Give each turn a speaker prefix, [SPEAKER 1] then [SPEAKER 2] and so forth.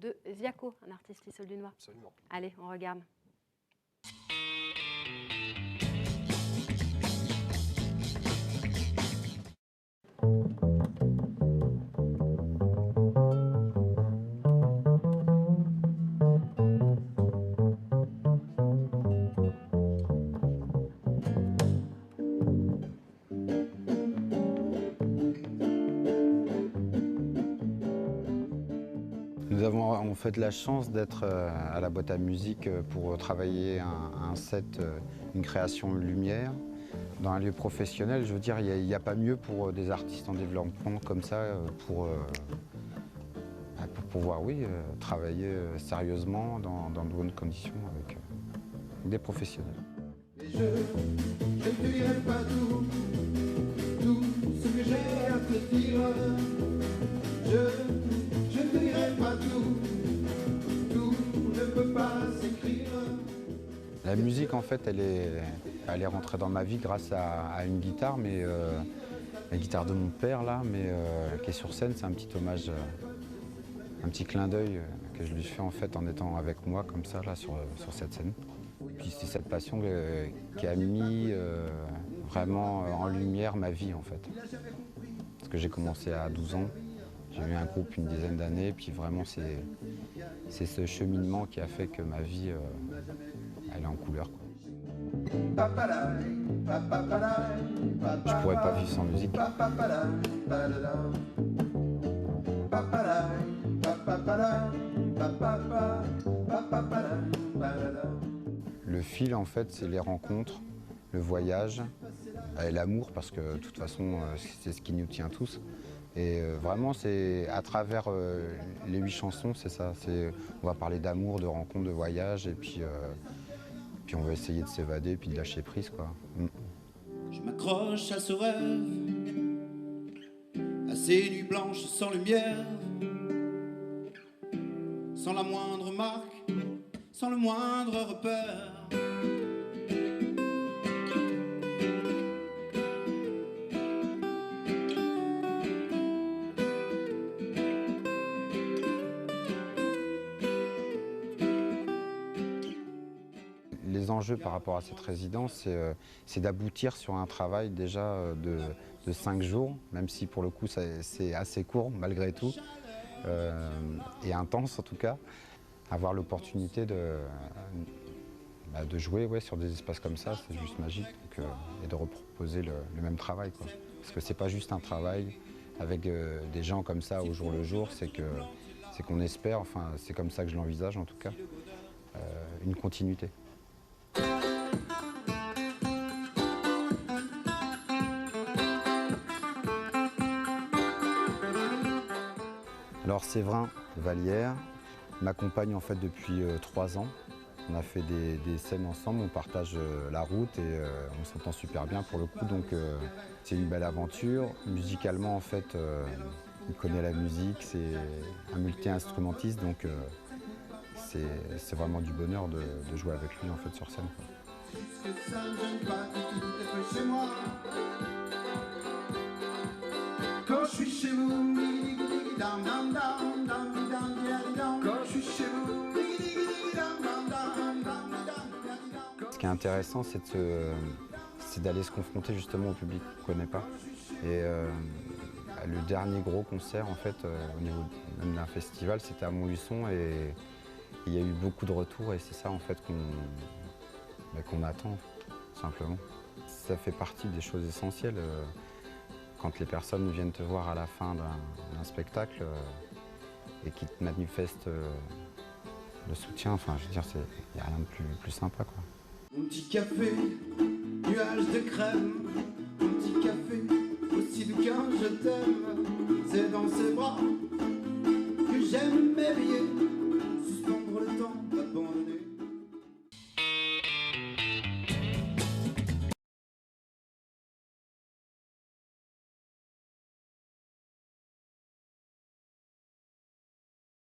[SPEAKER 1] de Ziaco, un artiste isoldunois.
[SPEAKER 2] Absolument.
[SPEAKER 1] Allez, on regarde.
[SPEAKER 3] Nous avons en fait la chance d'être à la boîte à musique pour travailler un set, une création lumière. Dans un lieu professionnel, je veux dire, il n'y a pas mieux pour des artistes en développement comme ça pour pouvoir, oui, travailler sérieusement dans de bonnes conditions avec des professionnels.
[SPEAKER 4] Et je ne te dirai pas tout ce que j'ai à te dire. Je ne te dirai pas tout ne peut pas s'écrire.
[SPEAKER 3] La musique, en fait, elle est rentrée dans ma vie grâce à une guitare, mais la guitare de mon père, là, mais qui est sur scène. C'est un petit hommage, un petit clin d'œil que je lui fais en fait en étant avec moi comme ça, là, sur cette scène. Puis c'est cette passion qui a mis vraiment en lumière ma vie, en fait. Parce que j'ai commencé à 12 ans, j'ai eu un groupe une dizaine d'années, puis vraiment c'est ce cheminement qui a fait que ma vie, elle est en couleur, quoi. Je pourrais pas vivre sans musique. Le fil, en fait, c'est les rencontres, le voyage et l'amour, parce que de toute façon, c'est ce qui nous tient tous. Et vraiment, c'est à travers les 8 chansons, c'est ça. On va parler d'amour, de rencontres, de voyage, et puis on va essayer de s'évader, puis de lâcher prise, quoi.
[SPEAKER 4] Je m'accroche à ce rêve, à ces nuits blanches sans lumière, sans la moindre marque, sans le moindre repère.
[SPEAKER 3] Les enjeux par rapport à cette résidence, c'est d'aboutir sur un travail déjà de 5 jours, même si pour le coup c'est assez court malgré tout, et intense en tout cas. Avoir l'opportunité de jouer, ouais, sur des espaces comme ça, c'est juste magique, donc, et de reproposer le même travail, quoi. Parce que c'est pas juste un travail avec des gens comme ça au jour le jour, c'est qu'on espère, enfin c'est comme ça que je l'envisage en tout cas, une continuité. Alors Séverin Vallière m'accompagne en fait depuis 3 ans. On a fait des scènes ensemble, on partage la route et on s'entend super bien pour le coup. Donc c'est une belle aventure. Musicalement en fait, il connaît la musique, c'est un multi-instrumentiste, donc c'est vraiment du bonheur de jouer avec lui en fait sur scène, quoi.
[SPEAKER 4] Puisque ça ne gêne pas du tout d'être chez moi. Quand je suis chez vous, dam dam dam dam dam dam. Quand je suis chez vous, dam dam dam dam dam.
[SPEAKER 3] Ce qui est intéressant, c'est d'aller se confronter justement au public qu'on ne connaît pas. Et le dernier gros concert, en fait, au niveau même d'un festival, c'était à Montluçon et il y a eu beaucoup de retours et c'est ça en fait qu'on attend, simplement. Ça fait partie des choses essentielles. Quand les personnes viennent te voir à la fin d'un spectacle et qui te manifestent le soutien, enfin je veux dire, il n'y a rien de plus sympa, quoi.
[SPEAKER 4] Mon petit café, nuage de crème. Mon petit café, aussi doux qu'un je t'aime. C'est dans ses bras que j'aime m'éveiller.